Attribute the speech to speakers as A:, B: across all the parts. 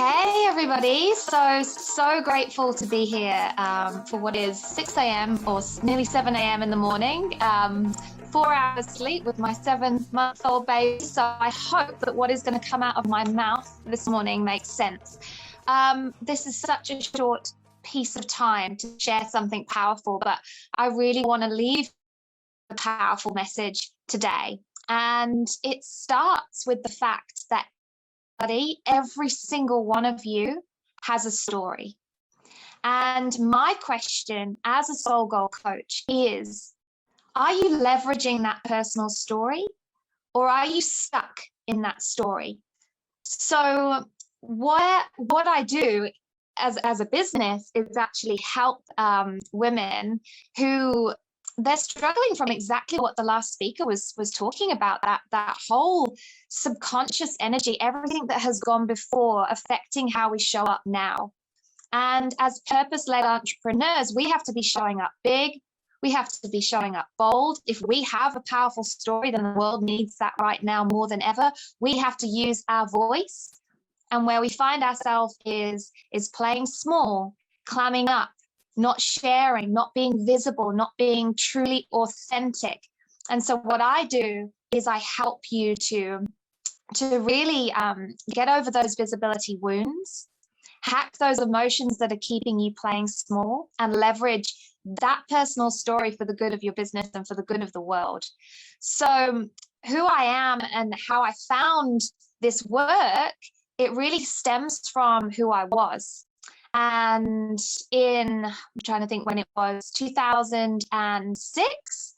A: Hey everybody, so grateful to be here for what is 6 a.m. or nearly 7 a.m. in the morning. 4 hours sleep with my 7-month-old baby. So I hope that what is going to come out of my mouth this morning makes sense. This is such a short piece of time to share something powerful, but I really want to leave a powerful message today. And it starts with the fact that every single one of you has a story. And my question as a soul goal coach is, are you leveraging that personal story or are you stuck in that story? So what I do as a business is actually help women who they're struggling from exactly what the last speaker was talking about, that whole subconscious energy, everything that has gone before affecting how we show up now. And as purpose-led entrepreneurs, we have to be showing up big. We have to be showing up bold. If we have a powerful story, then the world needs that right now more than ever. We have to use our voice. And where we find ourselves is playing small, clamming up, not sharing, not being visible, not being truly authentic. And so what I do is I help you to really get over those visibility wounds, hack those emotions that are keeping you playing small, and leverage that personal story for the good of your business and for the good of the world. So who I am and how I found this work, it really stems from who I was. And I'm trying to think when it was, 2006,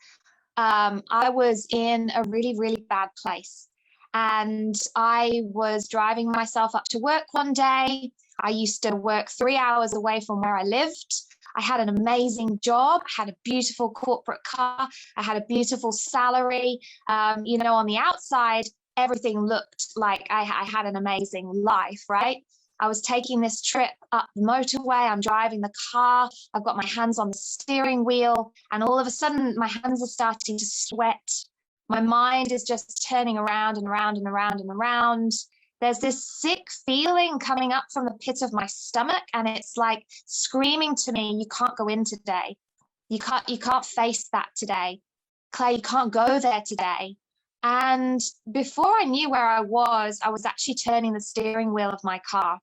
A: I was in a really, really bad place. And I was driving myself up to work one day. I used to work 3 hours away from where I lived. I had an amazing job, had a beautiful corporate car, I had a beautiful salary. On the outside, everything looked like I had an amazing life, right? I was taking this trip up the motorway. I'm driving the car. I've got my hands on the steering wheel. And all of a sudden, my hands are starting to sweat. My mind is just turning around and around and around and around. There's this sick feeling coming up from the pit of my stomach. And it's like screaming to me, you can't go in today. You can't face that today. Claire, you can't go there today. And before I knew where I was actually turning the steering wheel of my car.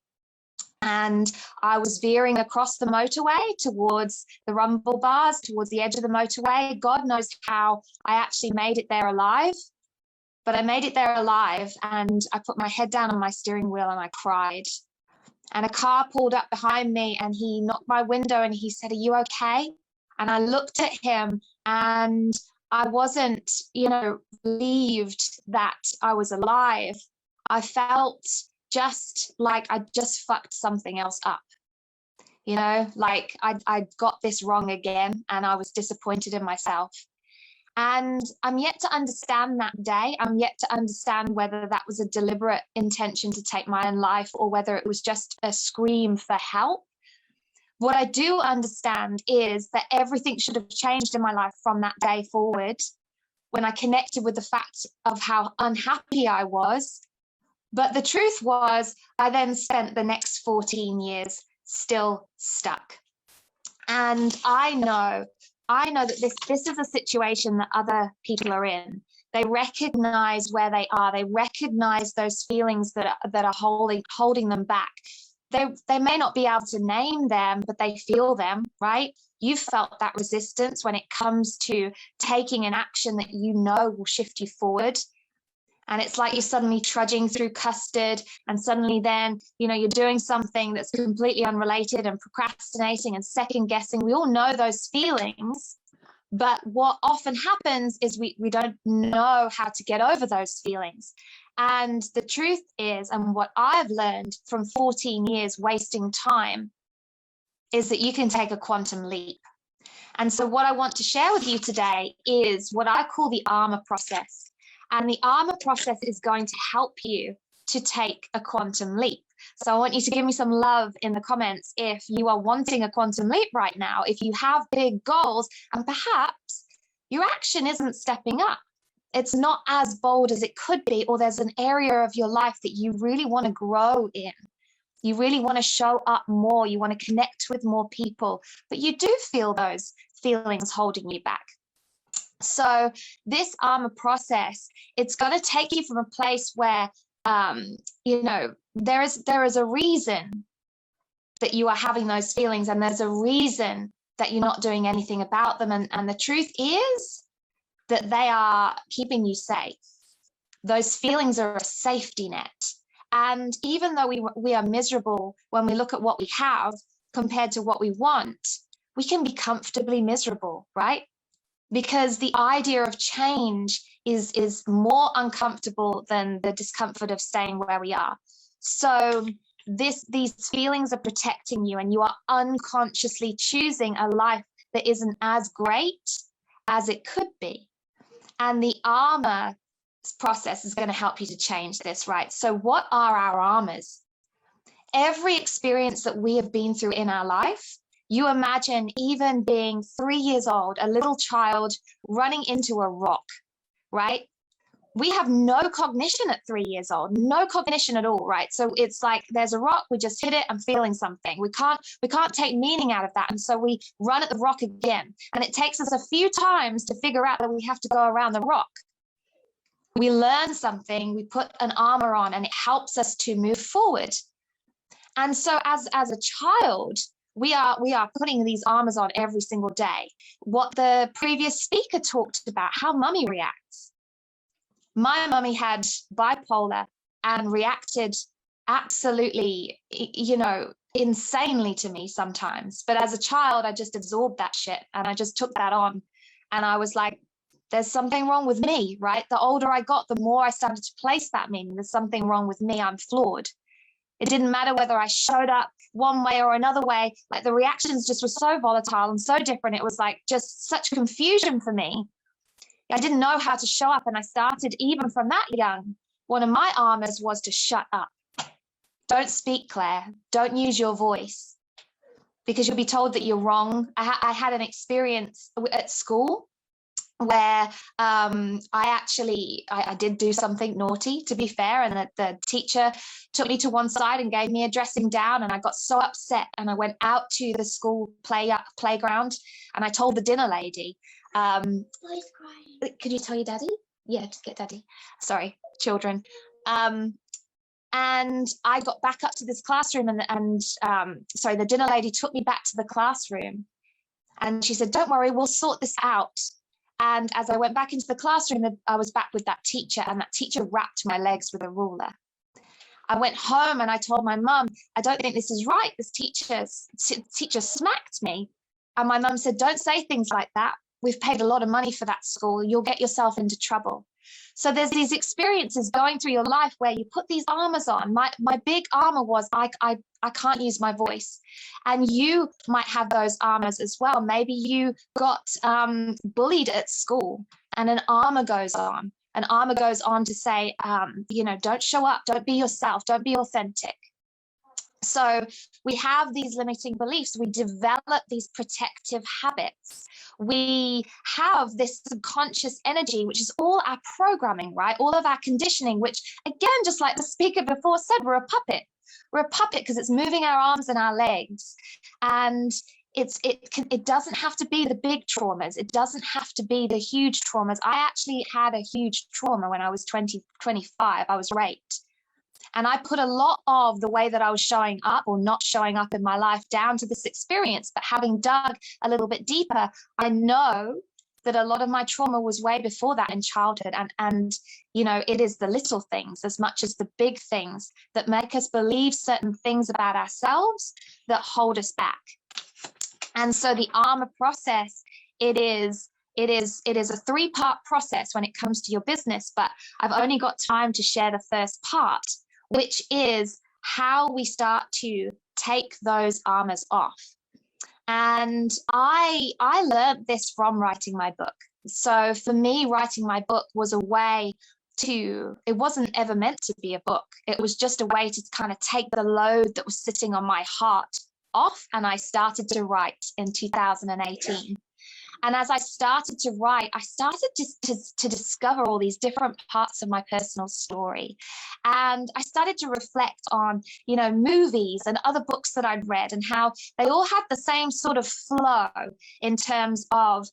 A: And I was veering across the motorway towards the rumble bars, towards the edge of the motorway. God knows how I actually made it there alive. But I made it there alive, and I put my head down on my steering wheel and I cried. And a car pulled up behind me and he knocked my window and he said, "Are you okay?" And I looked at him and I wasn't, relieved that I was alive. I felt just like I just fucked something else up. Like I got this wrong again and I was disappointed in myself. And I'm yet to understand that day. I'm yet to understand whether that was a deliberate intention to take my own life or whether it was just a scream for help. What I do understand is that everything should have changed in my life from that day forward when I connected with the fact of how unhappy I was. But the truth was, I then spent the next 14 years still stuck. And I know that this is a situation that other people are in. They recognize where they are. They recognize those feelings that are holding them back. They may not be able to name them, but they feel them, right? You've felt that resistance when it comes to taking an action that you know will shift you forward. And it's like you're suddenly trudging through custard and suddenly then, you're doing something that's completely unrelated and procrastinating and second guessing. We all know those feelings. But what often happens is we don't know how to get over those feelings. And the truth is, and what I've learned from 14 years wasting time, is that you can take a quantum leap. And so what I want to share with you today is what I call the armor process. And the armor process is going to help you to take a quantum leap. So I want you to give me some love in the comments if you are wanting a quantum leap right now, if you have big goals and perhaps your action isn't stepping up. It's not as bold as it could be, or there's an area of your life that you really want to grow in. You really want to show up more. You want to connect with more people, but you do feel those feelings holding you back. So this armor process, it's going to take you from a place where, there is a reason that you are having those feelings, and there's a reason that you're not doing anything about them. And the truth is that they are keeping you safe. Those feelings are a safety net. And even though we are miserable when we look at what we have compared to what we want, we can be comfortably miserable, right? Because the idea of change is more uncomfortable than the discomfort of staying where we are. So these feelings are protecting you, and you are unconsciously choosing a life that isn't as great as it could be. And the armor process is going to help you to change this, right? So what are our armors? Every experience that we have been through in our life, you imagine even being 3 years old, a little child running into a rock, right? We have no cognition at 3 years old, no cognition at all, right? So it's like there's a rock, we just hit it, I'm feeling something. We can't take meaning out of that. And so we run at the rock again. And it takes us a few times to figure out that we have to go around the rock. We learn something, we put an armor on, and it helps us to move forward. And so as a child, we are putting these armors on every single day. What the previous speaker talked about, how mummy reacts. My mummy had bipolar and reacted absolutely, insanely to me sometimes. But as a child, I just absorbed that shit and I just took that on. And I was like, there's something wrong with me, right? The older I got, the more I started to place that meaning. There's something wrong with me. I'm flawed. It didn't matter whether I showed up one way or another way. Like the reactions just were so volatile and so different. It was like just such confusion for me. I didn't know how to show up. And I started even from that young. One of my armors was to shut up. Don't speak, Claire. Don't use your voice because you'll be told that you're wrong. I had an experience at school where I did do something naughty, to be fair, and the teacher took me to one side and gave me a dressing down, and I got so upset, and I went out to the school playground, and I told the dinner lady, could you tell your daddy? Yeah, just get daddy. Sorry, children. And I got back up to this classroom, and the dinner lady took me back to the classroom, and she said, don't worry, we'll sort this out. And as I went back into the classroom, I was back with that teacher, and that teacher wrapped my legs with a ruler. I went home and I told my mum, I don't think this is right. This teacher smacked me. And my mum said, don't say things like that. We've paid a lot of money for that school. You'll get yourself into trouble. So there's these experiences going through your life where you put these armors on. My big armor was I can't use my voice. And you might have those armors as well. Maybe you got bullied at school and an armor goes on. An armor goes on to say, don't show up, don't be yourself, don't be authentic. So we have these limiting beliefs. We develop these protective habits. We have this subconscious energy, which is all our programming, right? All of our conditioning, which again, just like the speaker before said, we're a puppet. We're a puppet because it's moving our arms and our legs. And it doesn't have to be the big traumas. It doesn't have to be the huge traumas. I actually had a huge trauma when I was 25. I was raped. And I put a lot of the way that I was showing up or not showing up in my life down to this experience. But having dug a little bit deeper, I know that a lot of my trauma was way before that in childhood. And it is the little things as much as the big things that make us believe certain things about ourselves that hold us back. And so the armor process, it is a 3-part process when it comes to your business, but I've only got time to share the first part, which is how we start to take those armors off. And I learned this from writing my book. So for me, writing my book was a way it wasn't ever meant to be a book. It was just a way to kind of take the load that was sitting on my heart off. And I started to write in 2018. And as I started to write, I started just to discover all these different parts of my personal story. And I started to reflect on, movies and other books that I'd read, and how they all had the same sort of flow in terms of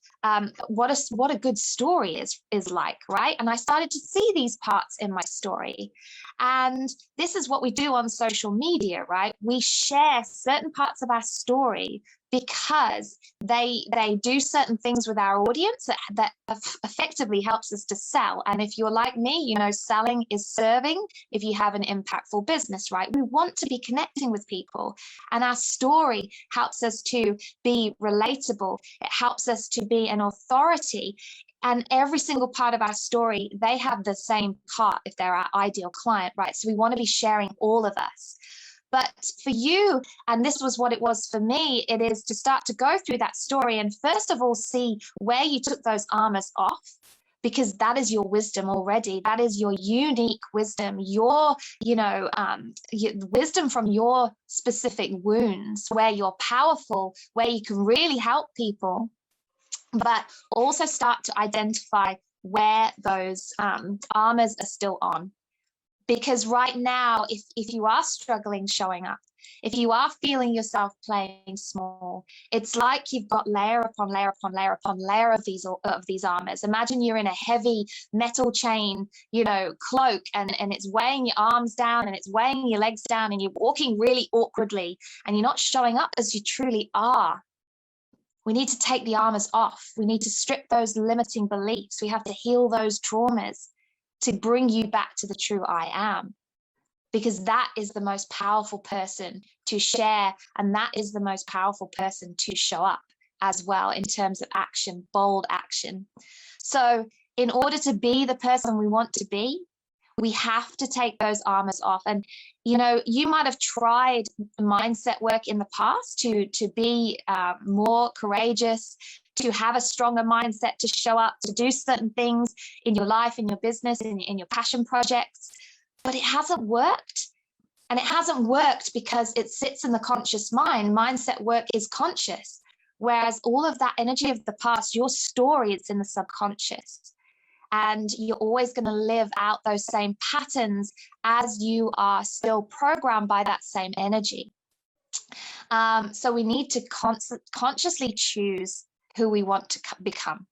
A: what a good story is like, right? And I started to see these parts in my story. And this is what we do on social media, right? We share certain parts of our story because they do certain things with our audience that effectively helps us to sell. And if you're like me, selling is serving if you have an impactful business, right? We want to be connecting with people, and our story helps us to be relatable. It helps us to be an authority. And every single part of our story, they have the same part if they're our ideal client, right? So we want to be sharing all of us. But for you, and this was what it was for me, it is to start to go through that story and first of all, see where you took those armors off, because that is your wisdom already. That is your unique wisdom, your wisdom from your specific wounds, where you're powerful, where you can really help people, but also start to identify where those armors are still on. Because right now, if you are struggling showing up, if you are feeling yourself playing small, it's like you've got layer upon layer upon layer upon layer of these armors. Imagine you're in a heavy metal chain, cloak, and it's weighing your arms down and it's weighing your legs down, and you're walking really awkwardly and you're not showing up as you truly are. We need to take the armors off. We need to strip those limiting beliefs. We have to heal those traumas to bring you back to the true I am, because that is the most powerful person to share, and that is the most powerful person to show up as well in terms of action, bold action. So in order to be the person we want to be, we have to take those armors off. And you might have tried mindset work in the past to be more courageous, to have a stronger mindset, to show up, to do certain things in your life, in your business, in your passion projects, but it hasn't worked. And it hasn't worked because it sits in the conscious mind. Mindset work is conscious, whereas all of that energy of the past, your story, it's in the subconscious. And you're always going to live out those same patterns as you are still programmed by that same energy. So we need to consciously choose who we want to become.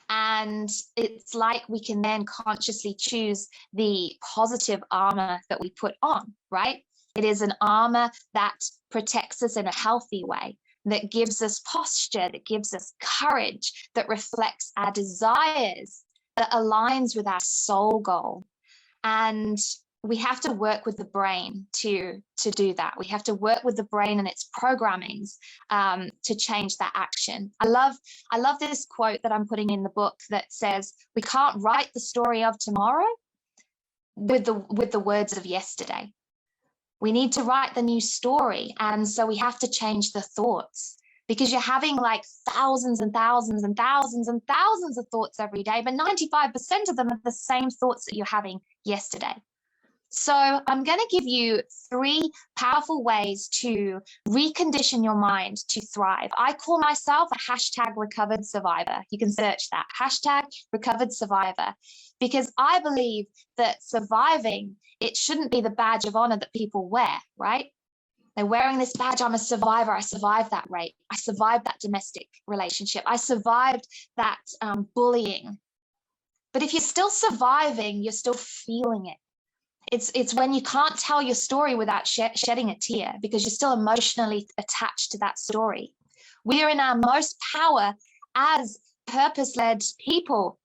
A: And it's like we can then consciously choose the positive armor that we put on, right? It is an armor that protects us in a healthy way, that gives us posture, that gives us courage, that reflects our desires, that aligns with our soul goal. And we have to work with the brain to do that. We have to work with the brain and its programmings to change that action. I love this quote that I'm putting in the book that says, we can't write the story of tomorrow with the words of yesterday. We need to write the new story. And so we have to change the thoughts, because you're having like thousands and thousands and thousands and thousands of thoughts every day, but 95% of them are the same thoughts that you're having yesterday. So I'm going to give you 3 powerful ways to recondition your mind to thrive. I call myself a #recovered survivor. You can search that, #recovered survivor, because I believe that surviving, it shouldn't be the badge of honor that people wear, right? They're wearing this badge, I'm a survivor. I survived that rape. I survived that domestic relationship. I survived that bullying. But if you're still surviving, you're still feeling it. It's when you can't tell your story without shedding a tear, because you're still emotionally attached to that story. We are in our most power as purpose-led people,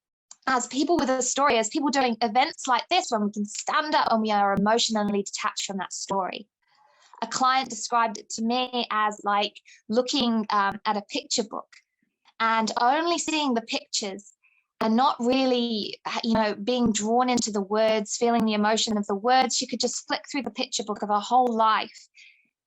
A: as people with a story, as people doing events like this, when we can stand up and we are emotionally detached from that story. A client described it to me as like looking at a picture book and only seeing the pictures and not really, being drawn into the words, feeling the emotion of the words. She could just flick through the picture book of her whole life,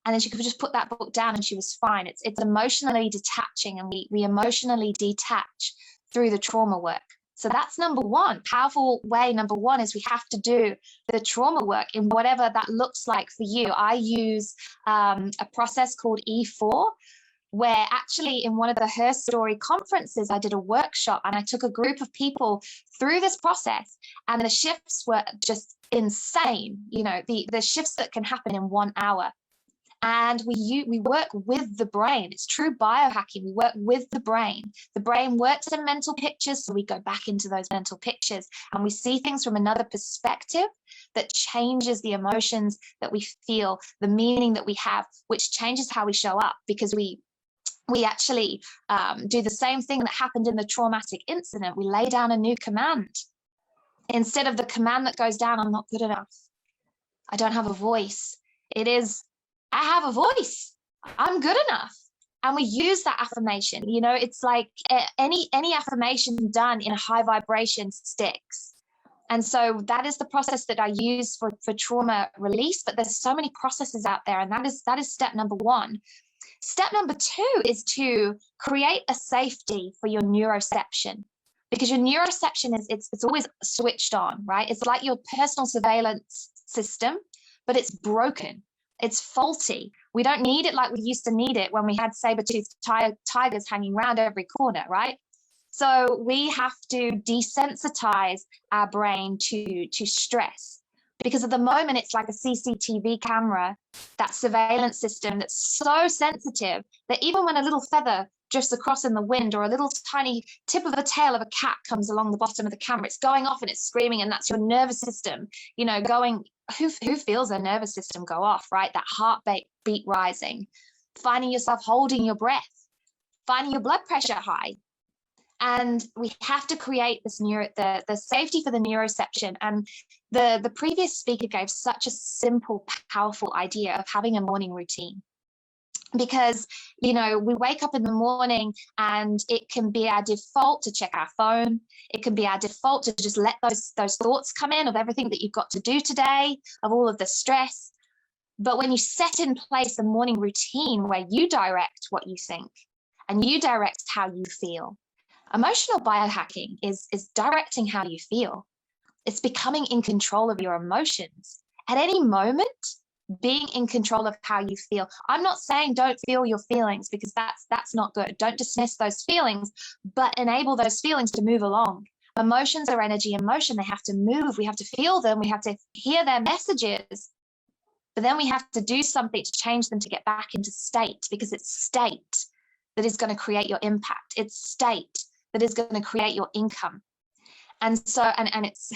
A: and then she could just put that book down and she was fine. It's emotionally detaching, and we emotionally detach through the trauma work. So that's number one. Powerful way number one is we have to do the trauma work in whatever that looks like for you. I use a process called E4, where actually in one of the Herstory conferences, I did a workshop and I took a group of people through this process, and the shifts were just insane. You know, the shifts that can happen in 1 hour. And we work with the brain. It's true biohacking. We work with the brain. The brain works in mental pictures, so we go back into those mental pictures and we see things from another perspective that changes the emotions that we feel, the meaning that we have, which changes how we show up, because we actually do the same thing that happened in the traumatic incident. We lay down a new command. Instead of the command that goes down, I'm not good enough, I don't have a voice, it is, I have a voice, I'm good enough. And we use that affirmation. You know, it's like any affirmation done in a high vibration sticks. And so that is the process that I use for trauma release. But there's so many processes out there, and that is step number one. Step number two is to create a safety for your neuroception, because your neuroception is it's always switched on, right? It's like your personal surveillance system, but it's broken. It's faulty. We don't need it like we used to need it when we had saber-toothed tigers hanging around every corner, right? So we have to desensitize our brain to stress, because at the moment it's like a CCTV camera, that surveillance system that's so sensitive that even when a little feather drifts across in the wind, or a little tiny tip of the tail of a cat comes along the bottom of the camera, it's going off and it's screaming, and that's your nervous system, you know, going. Who feels their nervous system go off, right? That heartbeat rising, finding yourself holding your breath, finding your blood pressure high. And we have to create this the safety for the neuroception. And the previous speaker gave such a simple, powerful idea of having a morning routine. Because, you know, we wake up in the morning and it can be our default to check our phone. It can be our default to just let those thoughts come in of everything that you've got to do today, of all of the stress. But when you set in place a morning routine where you direct what you think and you direct how you feel, emotional biohacking is directing how you feel. It's becoming in control of your emotions. At any moment, being in control of how you feel. I'm not saying don't feel your feelings, because that's not good. Don't dismiss those feelings, but enable those feelings to move along. Emotions are energy in motion. They have to move. We have to feel them. We have to hear their messages, but then we have to do something to change them to get back into state, because it's state that is going to create your impact. It's state that is going to create your income. And so, and it's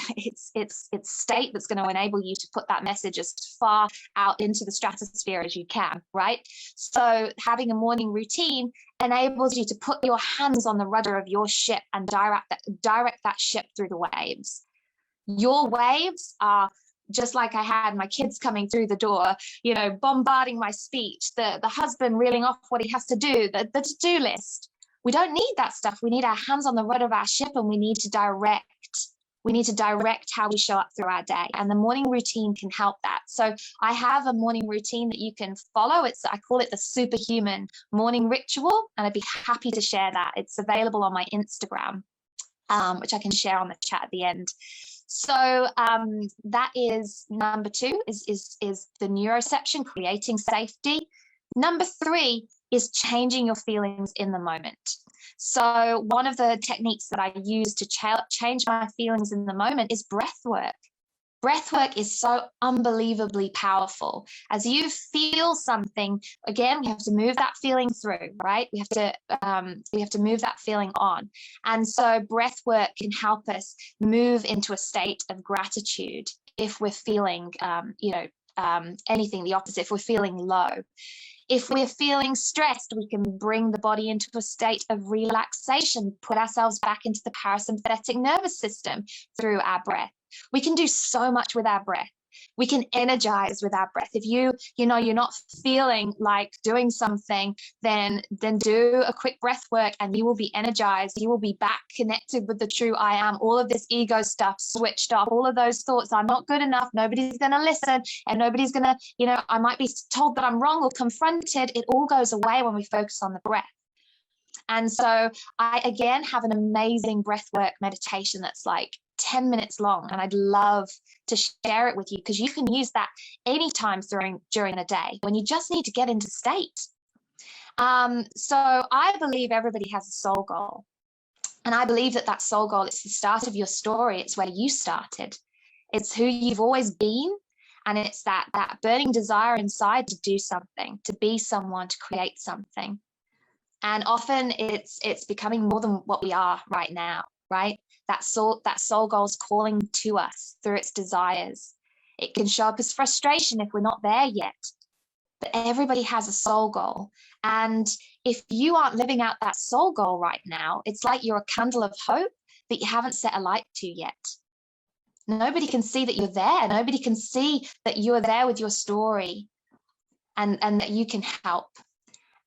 A: state that's going to enable you to put that message as far out into the stratosphere as you can, right? So having a morning routine enables you to put your hands on the rudder of your ship and direct that ship through the waves. Your waves are just like I had my kids coming through the door, you know, bombarding my speech, the husband reeling off what he has to do, the to-do list. We don't need that stuff. We need our hands on the rudder of our ship, and we need to direct how we show up through our day. And the morning routine can help that. So I have a morning routine that you can follow. I call it the superhuman morning ritual, and I'd be happy to share that. It's available on my Instagram, which I can share on the chat at the end. So that is number two, is the neuroception, creating safety. Number three is changing your feelings in the moment. So one of the techniques that I use to change my feelings in the moment is breath work. Breath work is so unbelievably powerful. As you feel something, again, we have to move that feeling through, right? We have to move that feeling on. And so breath work can help us move into a state of gratitude if we're feeling, anything the opposite, if we're feeling low. If we're feeling stressed, we can bring the body into a state of relaxation, put ourselves back into the parasympathetic nervous system through our breath. We can do so much with our breath. We can energize with our breath. If you're not feeling like doing something, then do a quick breath work and you will be energized. You will be back connected with the true I am. All of this ego stuff switched off. All of those thoughts, I'm not good enough. Nobody's going to listen, and nobody's going to, I might be told that I'm wrong or confronted. It all goes away when we focus on the breath. And so I, again, have an amazing breathwork meditation that's like 10 minutes long, and I'd love to share it with you, because you can use that anytime during the day when you just need to get into state. So I believe everybody has a soul goal. And I believe that that soul goal, it's the start of your story. It's where you started. It's who you've always been. And it's that burning desire inside to do something, to be someone, to create something. And often it's becoming more than what we are right now, right? That soul goal is calling to us through its desires. It can show up as frustration if we're not there yet. But everybody has a soul goal. And if you aren't living out that soul goal right now, it's like you're a candle of hope that you haven't set a light to yet. Nobody can see that you're there. Nobody can see that you are there with your story and that you can help.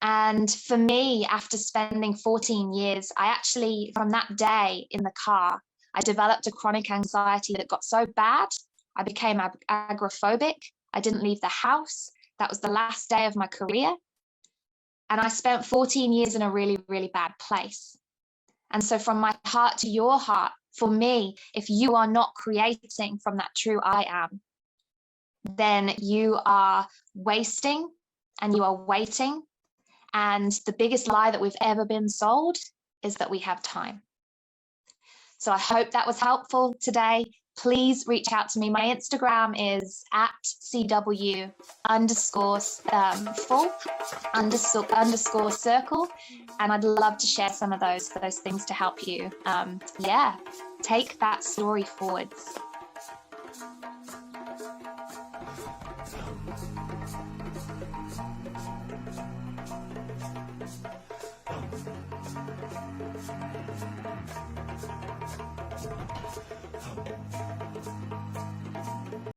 A: And for me, after spending 14 years, I actually, from that day in the car, I developed a chronic anxiety that got so bad, I became agoraphobic. I didn't leave the house. That was the last day of my career. And I spent 14 years in a really, really bad place. And so from my heart to your heart, for me, if you are not creating from that true I am, then you are wasting and you are waiting. And the biggest lie that we've ever been sold is that we have time. So I hope that was helpful today. Please reach out to me. My Instagram is @CW_full_circle. And I'd love to share some of those things to help you. Take that story forwards.